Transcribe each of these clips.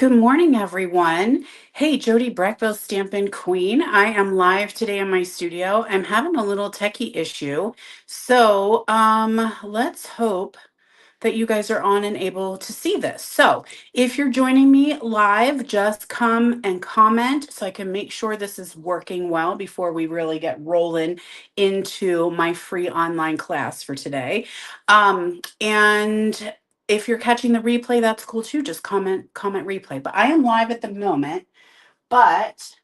Good morning, everyone. Hey, Jody Breckville, Stampin' Queen. I am live today in my studio. I'm having a little techie issue. Let's hope that you guys are on and able to see this. So if you're joining me live, just come and comment so I can make sure this is working well before we really get rolling into my free online class for today. And if you're catching the replay, that's cool too. Just comment replay. But I am live at the moment, but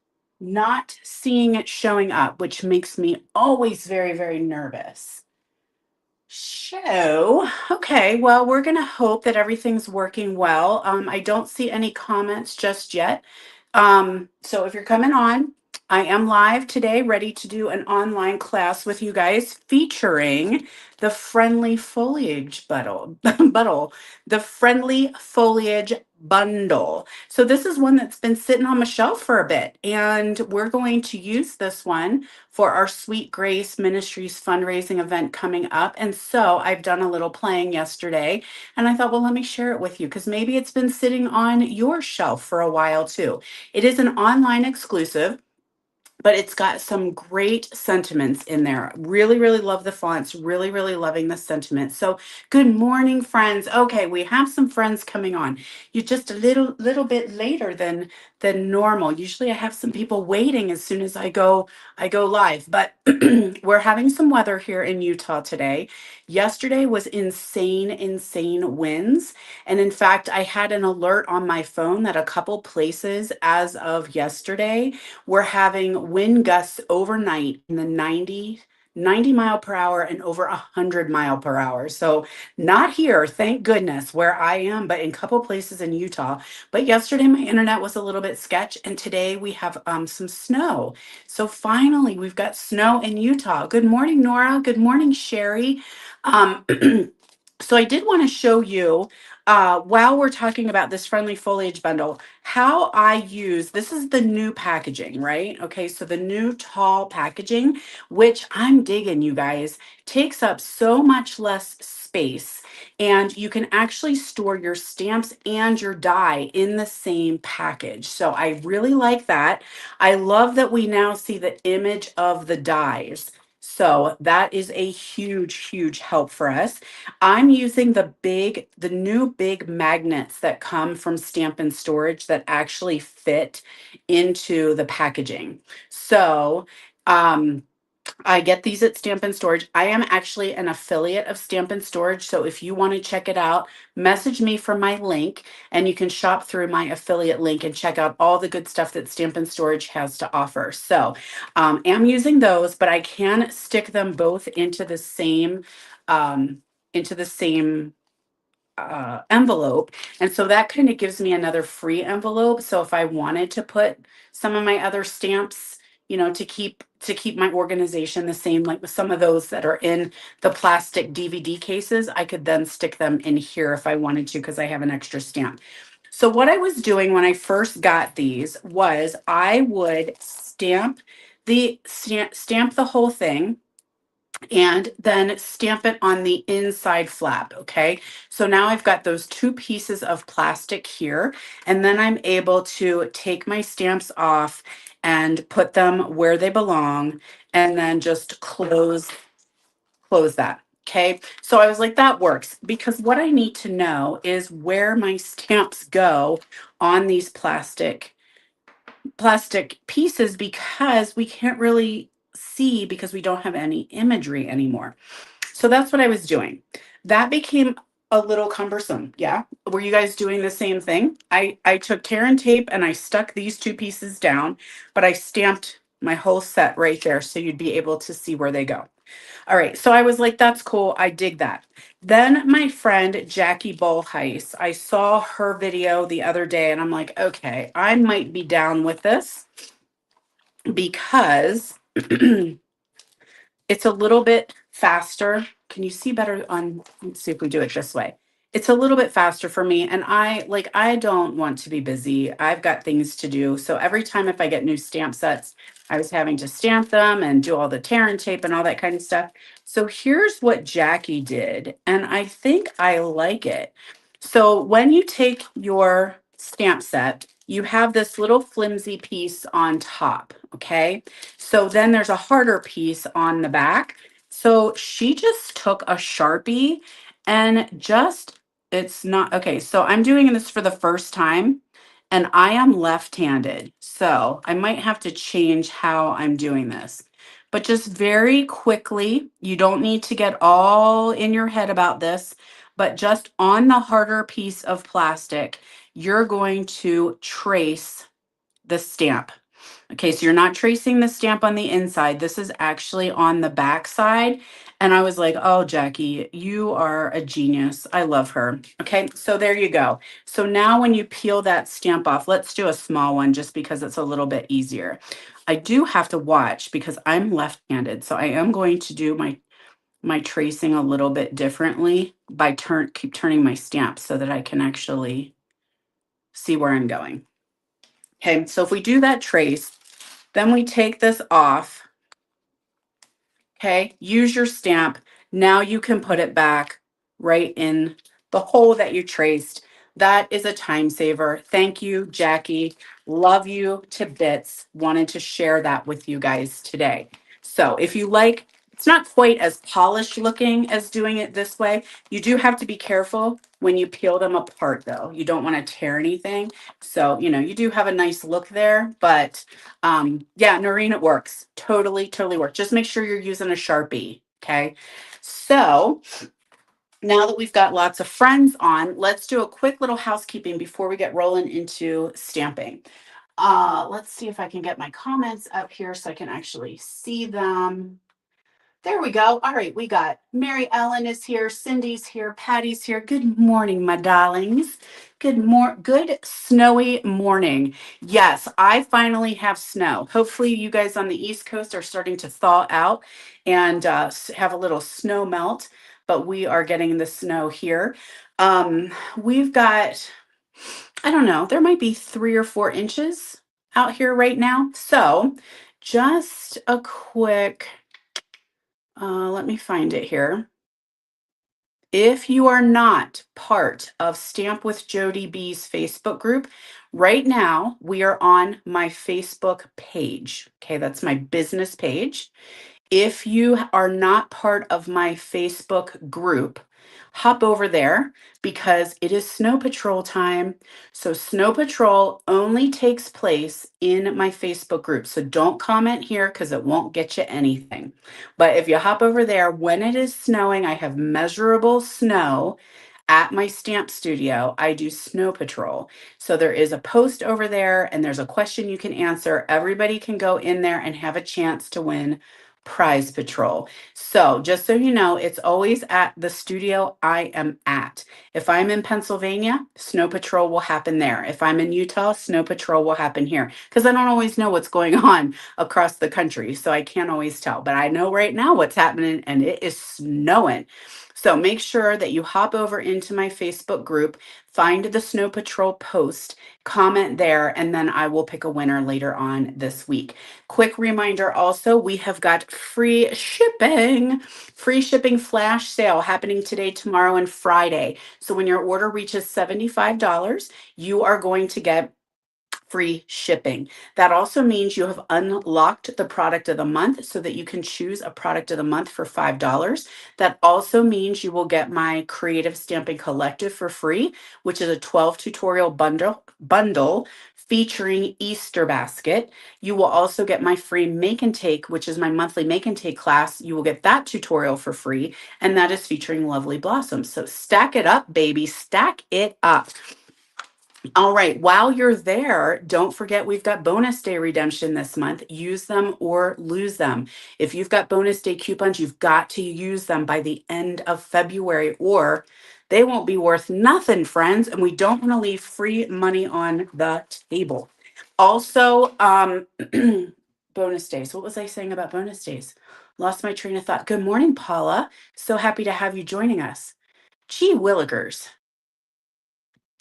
not seeing it showing up, which makes me always very, very nervous. Okay, well, we're going to hope that everything's working well. I don't see any comments just yet. So if you're coming on, I am live today, ready to do an online class with you guys featuring the Friendly Foliage the Friendly Foliage Bundle. So this is one that's been sitting on my shelf for a bit, and we're going to use this one for our Sweet Grace Ministries fundraising event coming up. And so I've done a little playing yesterday, and I thought, well, let me share it with you because maybe it's been sitting on your shelf for a while too. It is an online exclusive, but it's got some great sentiments in there. Really, really love the fonts. Really, really loving the sentiment. So, good morning, friends. Okay, we have some friends coming on. You're just a little bit later than normal. Usually, I have some people waiting as soon as I go live. But we're having some weather here in Utah today. Yesterday was insane winds, and in fact, I had an alert on my phone that a couple places as of yesterday we're having wind gusts overnight in the 90 mile per hour and over 100 mile per hour. So not here, thank goodness, where I am, but in a couple places in Utah. But yesterday my internet was a little bit sketch, and today we have some snow. So finally we've got snow in Utah. Good morning, Nora. Good morning, Sherry. Um, so I did want to show you while we're talking about this friendly foliage bundle, how I use this is the new packaging, right? Okay, so the new tall packaging, which I'm digging, you guys, takes up so much less space, and you can actually store your stamps and your die in the same package. So I really like that. I love that we now see the image of the dies. So that is a huge help for us. I'm using the new big magnets that come from Stampin' Storage that actually fit into the packaging. So, um, I get these at Stampin' Storage. I am actually an affiliate of Stampin' Storage. So if you want to check it out, message me for my link and you can shop through my affiliate link and check out all the good stuff that Stampin' Storage has to offer. So am using those, but I can stick them both um, into the same envelope. And so that kind of gives me another free envelope. So if I wanted to put some of my other stamps, to keep my organization the same, like with some of those that are in the plastic DVD cases, I could then stick them in here if I wanted to, because I have an extra stamp. So what I was doing when I first got these was I would stamp the whole thing and then stamp it on the inside flap. Okay. So now I've got those two pieces of plastic here, and then I'm able to take my stamps off and put them where they belong and then just close that. Okay. So I was like, that works, because what I need to know is where my stamps go on these plastic pieces, because we can't really see because we don't have any imagery anymore. So that's what I was doing. That became a little cumbersome. Yeah. Were you guys doing the same thing? I took tear and tape and I stuck these two pieces down, but I stamped my whole set right there so you'd be able to see where they go. All right. So I was like, that's cool. I dig that. Then my friend Jackie Bullheis, I saw her video the other day and I'm like, okay, I might be down with this because it's a little bit faster. Can you see better on, let's see if we do it this way. It's a little bit faster for me. And I don't want to be busy. I've got things to do. So every time if I get new stamp sets, I was having to stamp them and do all the tear and tape and all that kind of stuff. So here's what Jackie did. And I think I like it. So when you take your stamp set, you have this little flimsy piece on top, okay? So then there's a harder piece on the back. So she just took a Sharpie and just, it's not, okay, so I'm doing this for the first time and I am left-handed. So I might have to change how I'm doing this. But just very quickly, you don't need to get all in your head about this, but just on the harder piece of plastic, you're going to trace the stamp. Okay, so you're not tracing the stamp on the inside. This is actually on the back side. And I was like, oh, Jackie, you are a genius. I love her. Okay, so there you go. So now when you peel that stamp off, let's do a small one just because it's a little bit easier. I do have to watch because I'm left-handed. So I am going to do my tracing a little bit differently by keep turning my stamp so that I can actually see where I'm going. Okay, so if we do that trace, then we take this off. Okay, use your stamp. Now you can put it back right in the hole that you traced. That is a time saver. Thank you, Jackie. Love you to bits. Wanted to share that with you guys today. So if you like, it's not quite as polished looking as doing it this way. You do have to be careful when you peel them apart though. You don't want to tear anything. So, you do have a nice look there, but yeah, Noreen, it works. Totally works. Just make sure you're using a Sharpie. Okay. So now that we've got lots of friends on, let's do a quick little housekeeping before we get rolling into stamping. Let's see if I can get my comments up here so I can actually see them. There we go. All right, we got Mary Ellen is here, Cindy's here, Patty's here. Good morning, my darlings. Good snowy morning. Yes, I finally have snow. Hopefully, you guys on the East Coast are starting to thaw out and have a little snow melt, but we are getting the snow here. We've got, I don't know, there might be 3 or 4 inches out here right now. So, just a quick let me find it here. If you are not part of Stamp with Jody B's Facebook group, right now we are on my Facebook page. Okay, that's my business page. If you are not part of my Facebook group, hop over there because it is Snow Patrol time. So, Snow Patrol only takes place in my Facebook group. So, don't comment here because it won't get you anything. But if you hop over there, when it is snowing, I have measurable snow at my stamp studio. I do Snow Patrol. So, there is a post over there and there's a question you can answer. Everybody can go in there and have a chance to win Prize Patrol. So, just so you know, it's always at the studio I am at. If I'm in Pennsylvania, Snow Patrol will happen there. If I'm in Utah, Snow Patrol will happen here because I don't always know what's going on across the country. So, I can't always tell, but I know right now what's happening and it is snowing. So, make sure that you hop over into my Facebook group, find the Snow Patrol post, comment there, and then I will pick a winner later on this week. Quick reminder also, we have got free shipping flash sale happening today, tomorrow, and Friday. So when your order reaches $75, you are going to get free shipping. That also means you have unlocked the product of the month so that you can choose a product of the month for $5. That also means you will get my Creative Stamping Collective for free, which is a 12 tutorial bundle featuring Easter basket. You will also get my free make and take, which is my monthly make and take class. You will get that tutorial for free, and that is featuring Lovely Blossoms. So stack it up, baby, stack it up. All right, while you're there, don't forget we've got bonus day redemption this month. Use them or lose them. If you've got bonus day coupons, you've got to use them by the end of February or they won't be worth nothing, friends. And we don't want to leave free money on the table. Also, bonus days. What was I saying about bonus days? Lost my train of thought. Good morning, Paula. So happy to have you joining us. Gee willikers.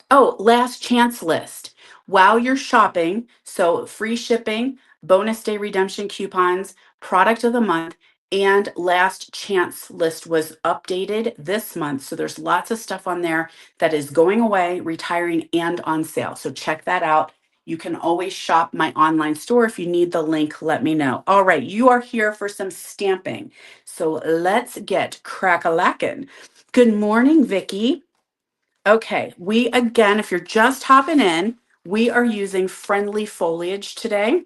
Oh, last chance list. While you're shopping, so free shipping, bonus day redemption coupons, product of the month, and last chance list was updated this month. So there's lots of stuff on there that is going away, retiring, and on sale. So check that out. You can always shop my online store. If you need the link, let me know. All right, you are here for some stamping. So let's get crack-a-lackin'. Good morning, Vicki. Okay, we again, if you're just hopping in, we are using Friendly Foliage today.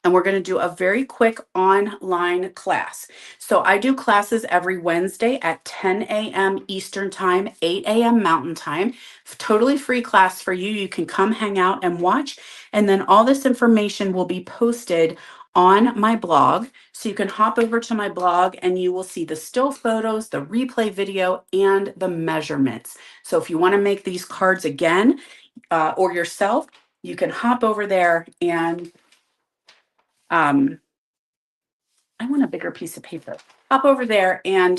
And we're going to do a very quick online class. So I do classes every Wednesday at 10 a.m. Eastern Time, 8 a.m. Mountain Time. Totally free class for you. You can come hang out and watch. And then all this information will be posted on my blog. So you can hop over to my blog and you will see the still photos, the replay video, and the measurements. So if you want to make these cards again or yourself, you can hop over there and I want a bigger piece of paper. Hop over there and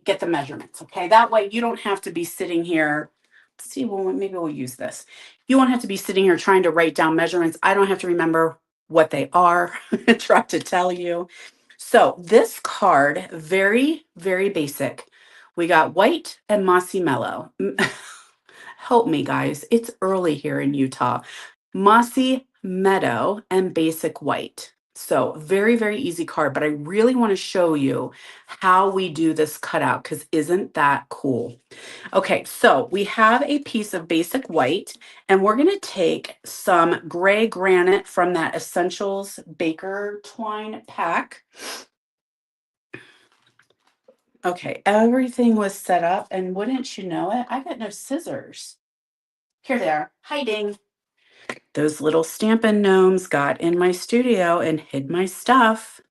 get the measurements. Okay, that way you don't have to be sitting here. See, well, maybe we'll use this. You won't have to be sitting here trying to write down measurements. I don't have to remember what they are. Try to tell you. So this card, very, very basic. We got white and mossy mellow. Help me, guys. It's early here in Utah. Mossy meadow and basic white. So very, very easy card, but I really want to show you how we do this cutout because isn't that cool? Okay, so we have a piece of basic white and we're going to take some gray granite from that Essentials Baker Twine pack. Okay, everything was set up and wouldn't you know it, I got no scissors. Here they are, hiding. Those little Stampin' Gnomes got in my studio and hid my stuff.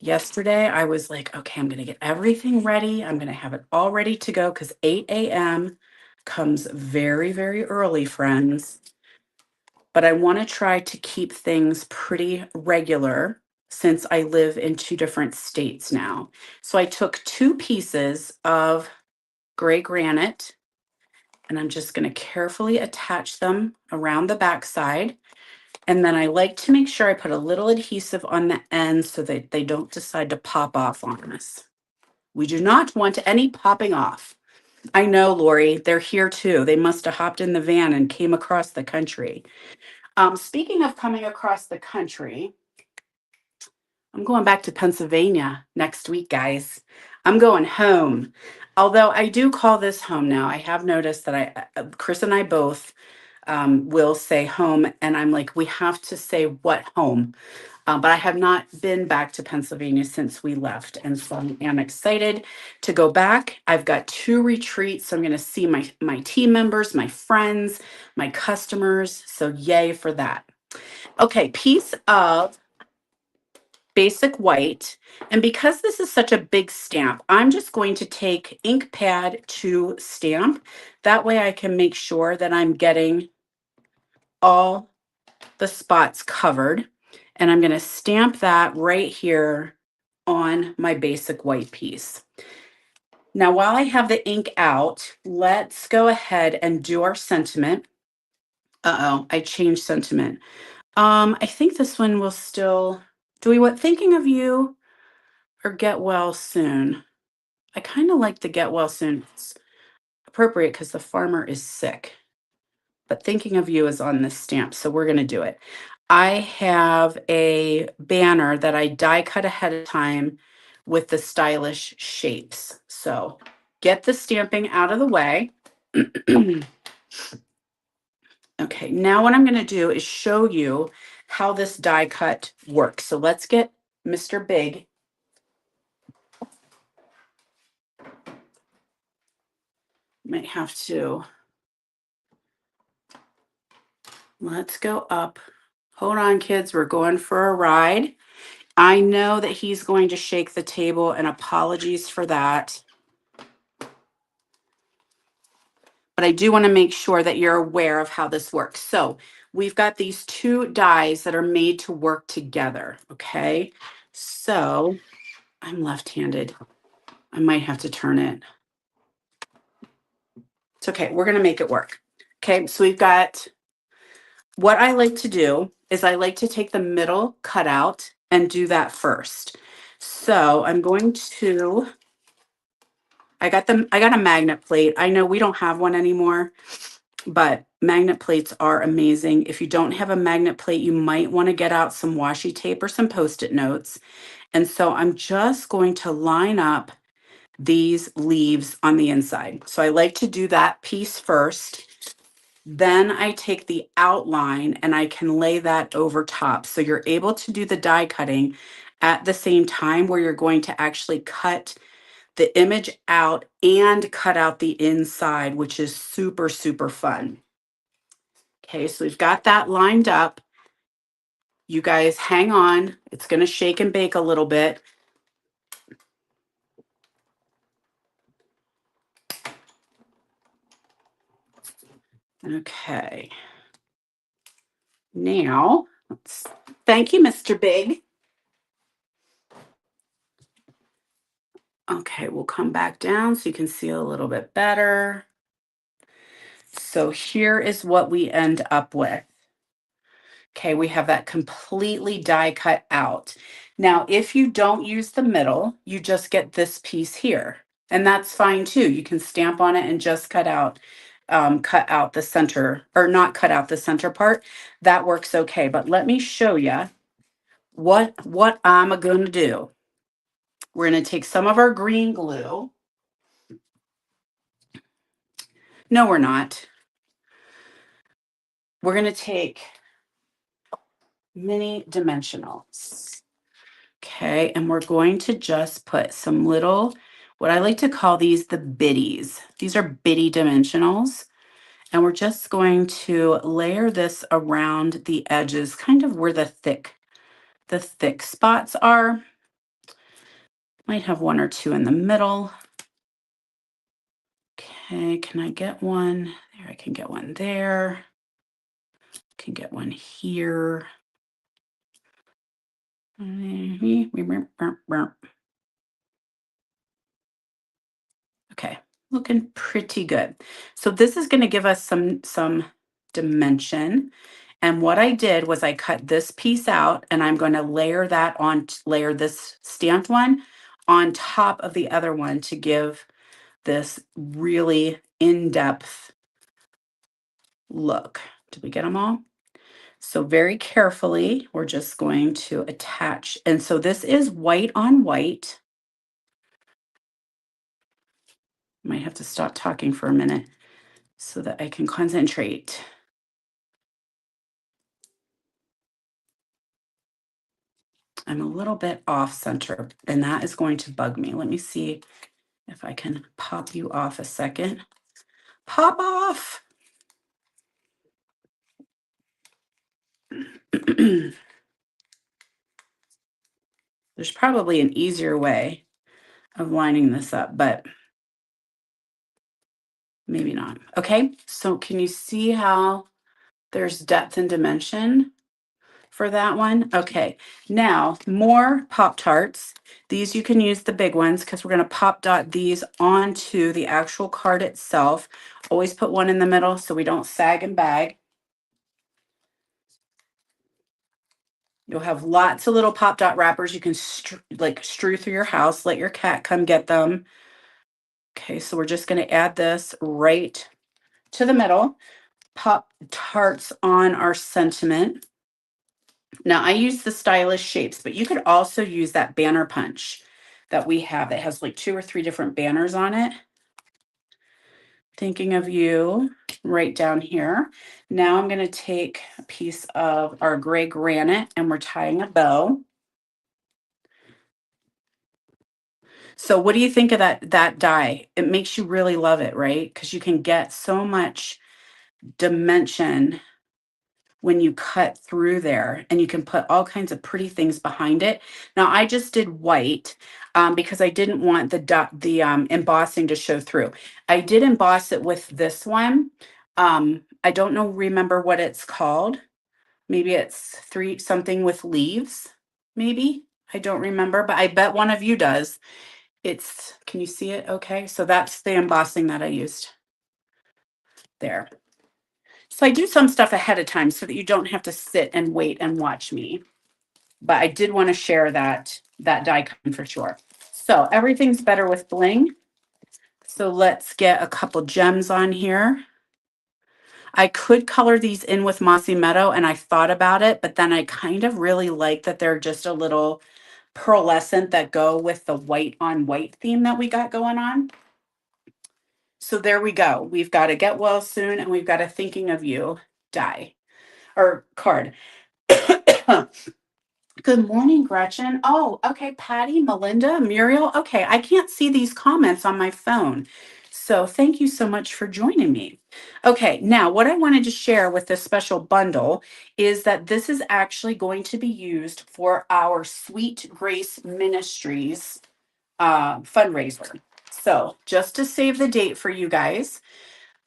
Yesterday, I was like, okay, I'm going to get everything ready. I'm going to have it all ready to go because 8 a.m. comes very, very early, friends. But I want to try to keep things pretty regular since I live in 2 different states now. So I took 2 pieces of gray granite and I'm just going to carefully attach them around the backside. And then I like to make sure I put a little adhesive on the end so that they don't decide to pop off on us. We do not want any popping off. I know, Lori, they're here too. They must have hopped in the van and came across the country. Speaking of coming across the country, I'm going back to Pennsylvania next week, guys. I'm going home. Although I do call this home now. I have noticed that Chris and I both will say home, and I'm like, we have to say what home. But I have not been back to Pennsylvania since we left, and so I am excited to go back. I've got 2 retreats, so I'm going to see my team members, my friends, my customers. So yay for that. Okay, piece of basic white. And because this is such a big stamp, I'm just going to take ink pad to stamp. That way I can make sure that I'm getting all the spots covered. And I'm going to stamp that right here on my basic white piece. Now, while I have the ink out, let's go ahead and do our sentiment. Uh-oh, I changed sentiment. I think this one will still, do we want thinking of you or get well soon? I kind of like the get well soon. It's appropriate because the farmer is sick. But thinking of you is on this stamp, so we're going to do it. I have a banner that I die cut ahead of time with the stylish shapes. So get the stamping out of the way. Okay, now what I'm going to do is show you how this die cut works. So let's get Mr. Big. Might have to. Let's go up. Hold on, kids. We're going for a ride. I know that he's going to shake the table, and apologies for that. But I do want to make sure that you're aware of how this works. So we've got these 2 dies that are made to work together, okay? So I'm left-handed. I might have to turn it. It's okay. We're going to make it work. Okay, so we've got, what I like to do is I like to take the middle cutout and do that first. So I'm going to, I got a magnet plate. I know we don't have one anymore, but magnet plates are amazing. If you don't have a magnet plate, you might want to get out some washi tape or some Post-it notes. And so I'm just going to line up these leaves on the inside. So I like to do that piece first. Then I take the outline and I can lay that over top. So you're able to do the die cutting at the same time where you're going to actually cut the image out and cut out the inside, which is super, super fun. Okay, so we've got that lined up. You guys hang on. It's going to shake and bake a little bit. Okay. Now, thank you, Mr. Big. Okay, we'll come back down so you can see a little bit better. So here is what we end up with. Okay, we have that completely die cut out. Now, if you don't use the middle, you just get this piece here. And that's fine too. You can stamp on it and just cut out the center, or not cut out the center part. That works okay. But let me show you what I'm going to do. We're going to take some of our green glue. No, we're not. We're going to take mini dimensionals. Okay, and we're going to just put some little, what I like to call these the biddies. These are bitty dimensionals. And we're just going to layer this around the edges, kind of where the thick spots are. Might have one or two in the middle. Okay, can I get one? There, I can get one there. Can get one here. Okay, looking pretty good. So this is going to give us some dimension. And what I did was I cut this piece out and I'm going to layer this stamped one on top of the other one to give this really in-depth look. Did we get them all? So very carefully, we're just going to attach. And so this is white on white. Might have to stop talking for a minute so that I can concentrate. I'm a little bit off center, and that is going to bug me. Let me see if I can pop you off a second. Pop off. There's probably an easier way of lining this up, but maybe not. Okay, so can you see how there's depth and dimension for that one? Okay, now more Pop-Tarts. These you can use the big ones because we're going to pop dot these onto the actual card itself. Always put one in the middle so we don't sag and bag. You'll have lots of little Pop Dot wrappers you can strew through your house. Let your cat come get them. Okay, so we're just going to add this right to the middle. Pop-Tarts on our sentiment. Now I use the stylish shapes, but you could also use that banner punch that we have that has like 2 or 3 different banners on it. Thinking of you right down here. Now I'm going to take a piece of our gray granite and we're tying a bow. So what do you think of that die? It makes you really love it, right? Because you can get so much dimension when you cut through there, and you can put all kinds of pretty things behind it. Now I just did white because I didn't want the embossing to show through. I did emboss it with this one. I don't remember what it's called. Maybe it's something with leaves, maybe. I don't remember, but I bet one of you does. Can you see it okay? So that's the embossing that I used there. So I do some stuff ahead of time so that you don't have to sit and wait and watch me. But I did want to share that that die cutting for sure. So everything's better with bling. So let's get a couple gems on here. I could color these in with Mossy Meadow, and I thought about it, but then I kind of really like that they're just a little pearlescent that go with the white on white theme that we got going on. So there we go. We've got a get well soon, and we've got a thinking of you die or card. Good morning, Gretchen. Oh, okay. Patty, Melinda, Muriel. Okay, I can't see these comments on my phone. So thank you so much for joining me. Okay, now what I wanted to share with this special bundle is that this is actually going to be used for our Sweet Grace Ministries fundraiser. So just to save the date for you guys,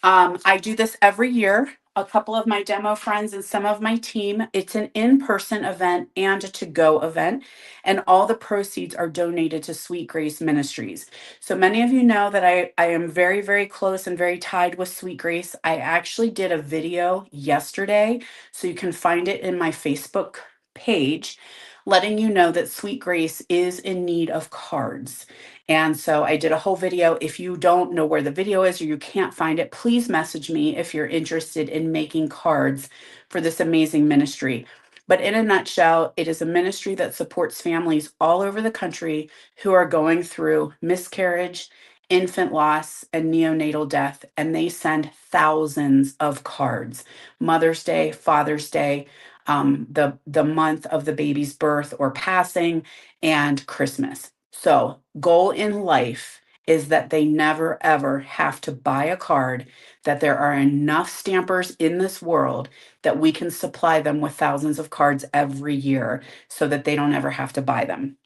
I do this every year. A couple of my demo friends and some of my team. It's an in-person event and a to-go event, and all the proceeds are donated to Sweet Grace Ministries. So many of you know that I am very, very close and very tied with Sweet Grace. I actually did a video yesterday, so you can find it in my Facebook page, letting you know that Sweet Grace is in need of cards. And so I did a whole video. If you don't know where the video is or you can't find it, please message me if you're interested in making cards for this amazing ministry. But in a nutshell, it is a ministry that supports families all over the country who are going through miscarriage, infant loss, and neonatal death. And they send thousands of cards. Mother's Day, Father's Day, the month of the baby's birth or passing, and Christmas. So, goal in life is that they never ever have to buy a card, that there are enough stampers in this world that we can supply them with thousands of cards every year so that they don't ever have to buy them.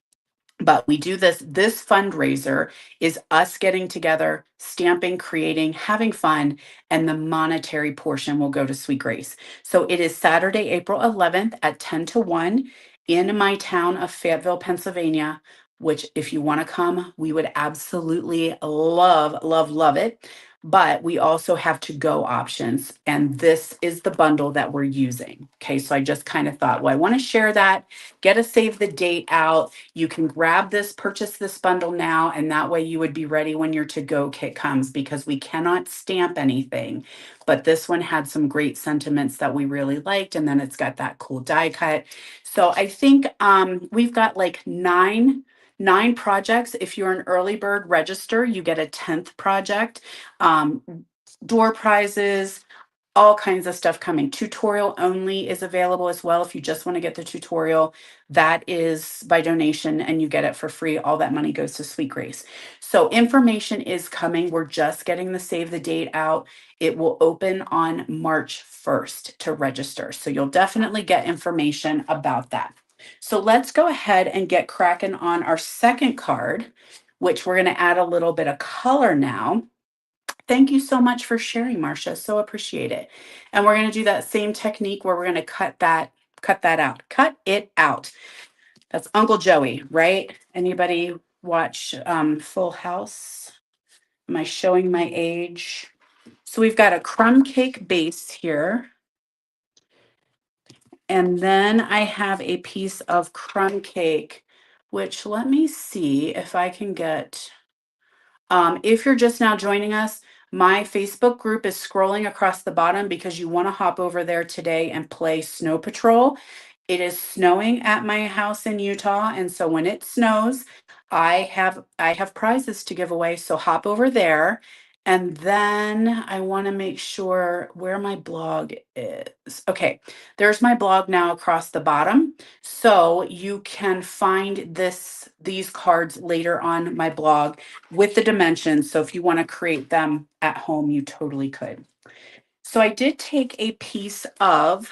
But we do this fundraiser is us getting together, stamping, creating, having fun, and the monetary portion will go to Sweet Grace. So it is Saturday, April 11th at 10 to 1 in my town of Fayetteville, Pennsylvania, which if you want to come, we would absolutely love, love, love it. But we also have to go options, and this is the bundle that we're using. Okay, so I just kind of thought, well, I want to share that, get a save the date out. You can grab this, purchase this bundle now, and that way you would be ready when your to-go kit comes, because we cannot stamp anything. But this one had some great sentiments that we really liked, and then it's got that cool die cut. So I think we've got like nine projects. If you're an early bird register, you get a 10th project. Um, Door prizes, all kinds of stuff coming. Tutorial only is available as well. If you just want to get the tutorial, that is by donation and you get it for free. All that money goes to Sweet Grace. So information is coming. We're just getting the save the date out. It will open on March 1st to register. So you'll definitely get information about that. So let's go ahead and get cracking on our second card, which we're going to add a little bit of color now. Thank you so much for sharing, Marcia. So appreciate it. And we're going to do that same technique where we're going to cut that out. Cut it out. That's Uncle Joey, right? Anybody watch Full House? Am I showing my age? So we've got a crumb cake base here. And then I have a piece of crumb cake, which let me see if I can get. If you're just now joining us, my Facebook group is scrolling across the bottom because you want to hop over there today and play Snow Patrol. It is snowing at my house in Utah, and so when it snows, I have prizes to give away. So hop over there. And then I want to make sure where my blog is. Okay, there's my blog now across the bottom. So you can find these cards later on my blog with the dimensions. So if you want to create them at home, you totally could. So I did take a piece of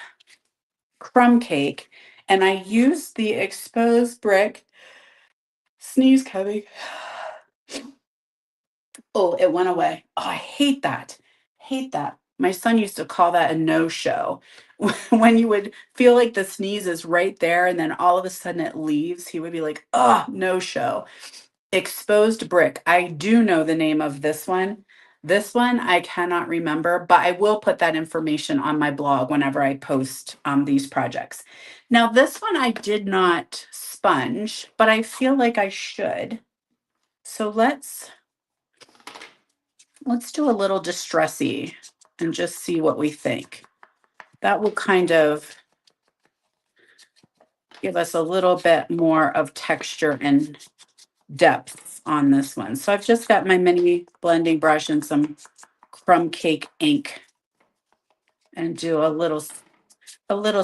crumb cake and I used the exposed brick. Sneeze coming. Oh, it went away. Oh, I hate that. Hate that. My son used to call that a no-show. When you would feel like the sneeze is right there and then all of a sudden it leaves, he would be like, oh, no show. Exposed brick. I do know the name of this one. This one I cannot remember, but I will put that information on my blog whenever I post these projects. Now, this one I did not sponge, but I feel like I should. So let's do a little distressy and just see what we think. That will kind of give us a little bit more of texture and depth on this one. So I've just got my mini blending brush and some crumb cake ink, and do a little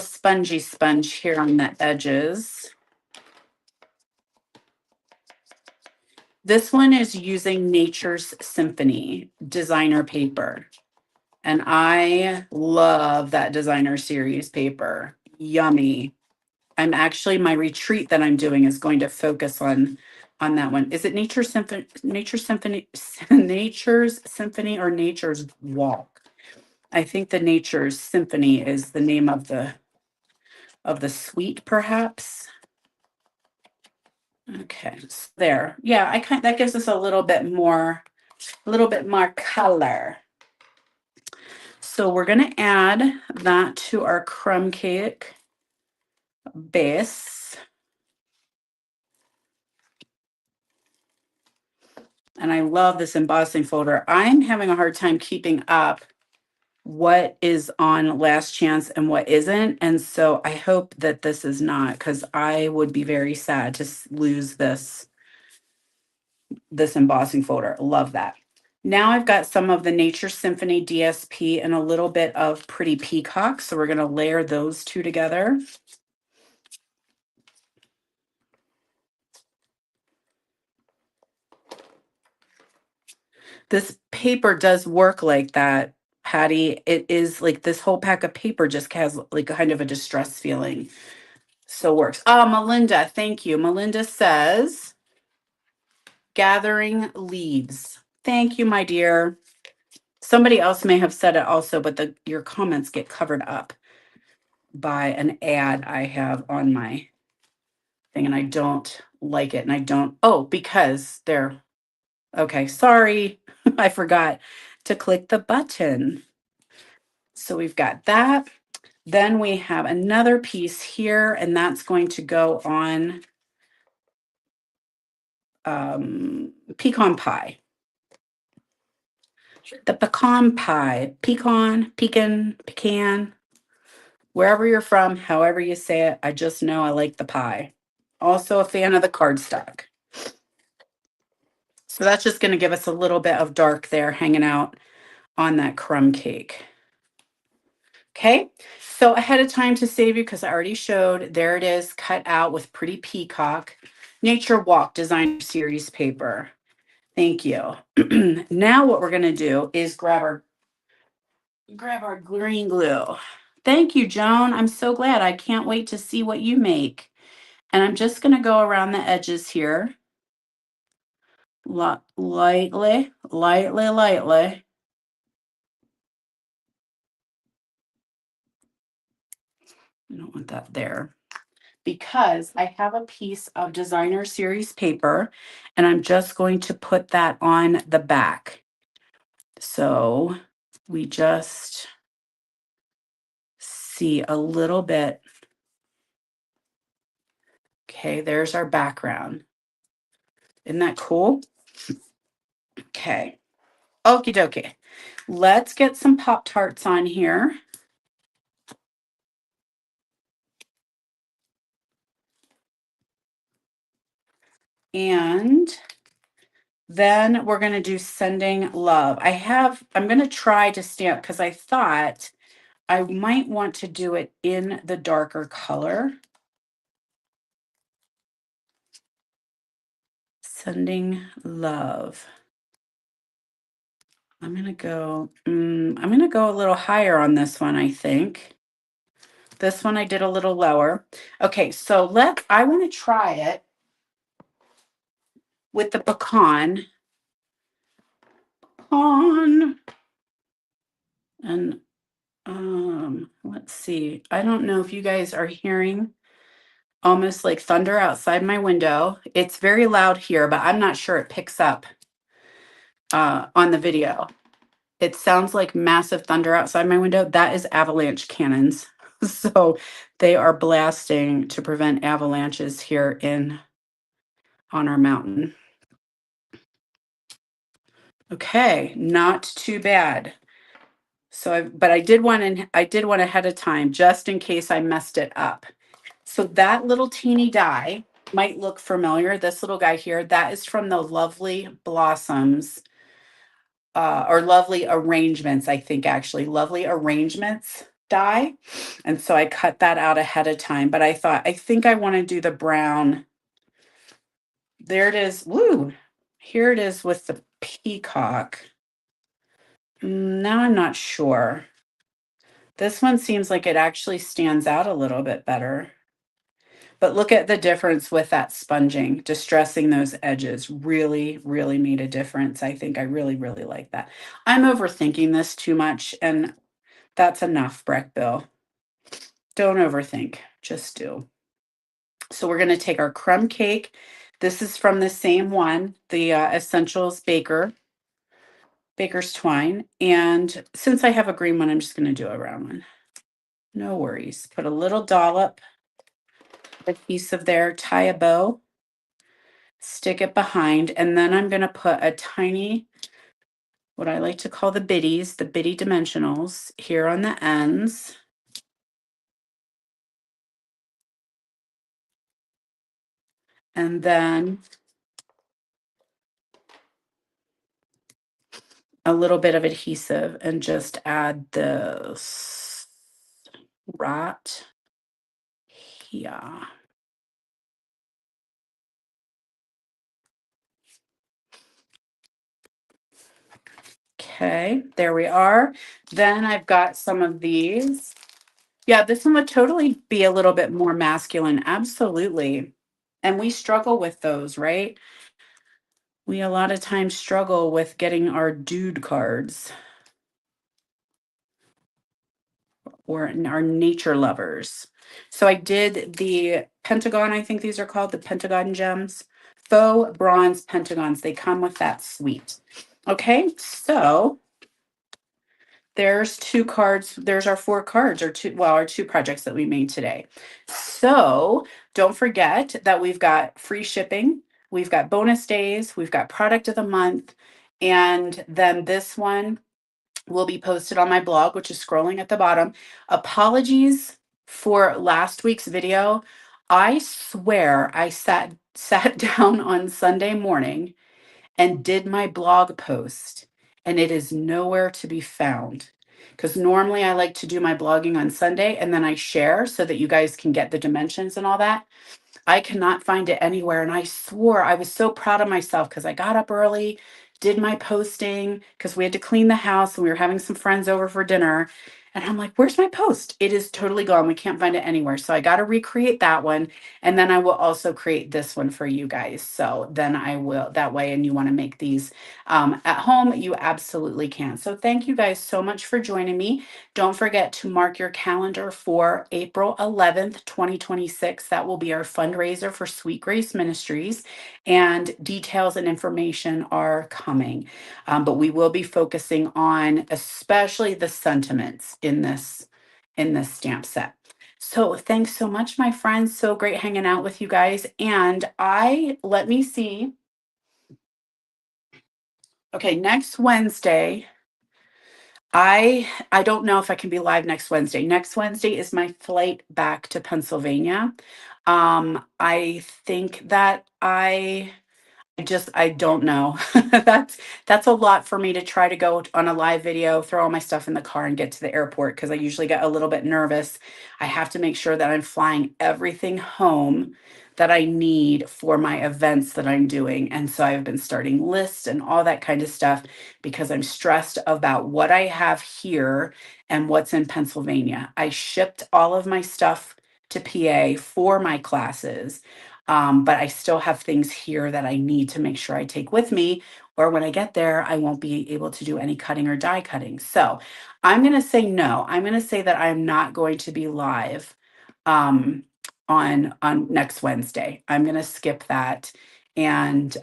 spongy sponge here on the edges. This one is using Nature's Symphony designer paper. And I love that designer series paper. Yummy. My retreat that I'm doing is going to focus on that one. Is it Nature's Symphony, Nature's Symphony or Nature's Walk? I think the Nature's Symphony is the name of the suite, perhaps. Okay, so there. Yeah, that gives us a little bit more color. So we're going to add that to our crumb cake base. And I love this embossing folder. I'm having a hard time keeping up what is on Last Chance and what isn't. And so I hope that this is not, because I would be very sad to lose this embossing folder. Love that. Now I've got some of the Nature Symphony DSP and a little bit of Pretty Peacock. So we're going to layer those two together. This paper does work like that, Patty. It is like this whole pack of paper just has like kind of a distress feeling. So works. Oh, Melinda, thank you. Melinda says, gathering leaves. Thank you, my dear. Somebody else may have said it also, but your comments get covered up by an ad I have on my thing, and I don't like it. And I don't, because they're, okay, sorry. I forgot to click the button. So we've got that. Then we have another piece here, and that's going to go on pecan pie. The pecan pie, pecan, wherever you're from, however you say it, I just know I like the pie. Also a fan of the cardstock. So that's just going to give us a little bit of dark there hanging out on that crumb cake. Okay, so ahead of time to save you, because I already showed, there it is, cut out with Pretty Peacock Nature Walk Designer Series paper. Thank you. Now what we're going to do is grab our green glue. Thank you, Joan. I'm so glad. I can't wait to see what you make. And I'm just going to go around the edges here. Lightly. I don't want that there, because I have a piece of designer series paper and I'm just going to put that on the back. So we just see a little bit. Okay, there's our background. Isn't that cool? Okay. Okie dokie. Let's get some Pop-Tarts on here. And then we're going to do Sending Love. I'm going to try to stamp, because I thought I might want to do it in the darker color. Sending Love. I'm going to go a little higher on this one, I think. This one I did a little lower. Okay, so I want to try it with the pecan. And let's see. I don't know if you guys are hearing almost like thunder outside my window. It's very loud here, but I'm not sure it picks up on the video. It sounds like massive thunder outside my window. That is avalanche cannons. So they are blasting to prevent avalanches here in on our mountain. Okay, not too bad. So but I did one ahead of time just in case I messed it up. So that little teeny die might look familiar. This little guy here, that is from the Lovely Blossoms, or Lovely Arrangements, I think actually, Lovely Arrangements die. And so I cut that out ahead of time, but I think I want to do the brown. There it is. Woo! Here it is with the peacock. Now I'm not sure. This one seems like it actually stands out a little bit better. But look at the difference with that sponging, distressing those edges really, really made a difference. I think I really, really like that. I'm overthinking this too much, and that's enough, Breck Bill. Don't overthink, just do. So we're going to take our crumb cake. This is from the same one, the Essentials Baker's Twine. And since I have a green one, I'm just going to do a round one. No worries. Put a little dollop adhesive there, tie a bow, stick it behind, and then I'm going to put a tiny, what I like to call the bitties, the bitty dimensionals here on the ends. And then a little bit of adhesive and just add this right here. Okay, there we are. Then I've got some of these. Yeah, this one would totally be a little bit more masculine. Absolutely. And we struggle with those, right? We a lot of times struggle with getting our dude cards or our nature lovers. So I did the Pentagon, I think these are called the Pentagon gems. Faux bronze pentagons. They come with that suite. Okay, so there's two cards. There's our four cards, or two, well, our two projects that we made today. So don't forget that we've got free shipping, we've got bonus days, we've got product of the month, and then this one will be posted on my blog, which is scrolling at the bottom. Apologies for last week's video. I swear I sat down on Sunday morning and did my blog post, and it is nowhere to be found. Because normally I like to do my blogging on Sunday and then I share so that you guys can get the dimensions and all that. I cannot find it anywhere. And I swore I was so proud of myself because I got up early, did my posting because we had to clean the house and we were having some friends over for dinner. And I'm like, where's my post? It is totally gone. We can't find it anywhere. So I got to recreate that one. And then I will also create this one for you guys. So then I will that way. And you want to make these at home, you absolutely can. So thank you guys so much for joining me. Don't forget to mark your calendar for April 11th, 2026. That will be our fundraiser for Sweet Grace Ministries, and details and information are coming. But we will be focusing on especially the sentiments in this stamp set. So thanks so much, my friends. So great hanging out with you guys. And let me see. Okay, next Wednesday. I don't know if I can be live next Wednesday. Next Wednesday is my flight back to Pennsylvania. I think that I don't know. That's a lot for me to try to go on a live video, throw all my stuff in the car and get to the airport because I usually get a little bit nervous. I have to make sure that I'm flying everything home that I need for my events that I'm doing. And so I've been starting lists and all that kind of stuff because I'm stressed about what I have here and what's in Pennsylvania. I shipped all of my stuff to PA for my classes. But I still have things here that I need to make sure I take with me, or when I get there, I won't be able to do any cutting or die cutting. So I'm going to say no. I'm going to say that I'm not going to be live um, on next Wednesday. I'm going to skip that and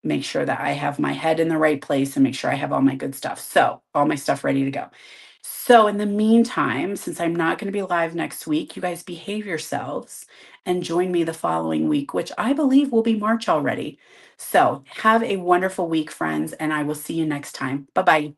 make sure that I have my head in the right place and make sure I have all my good stuff. So all my stuff ready to go. So, in the meantime, since I'm not going to be live next week, you guys behave yourselves and join me the following week, which I believe will be March already. So, have a wonderful week, friends, and I will see you next time. Bye bye.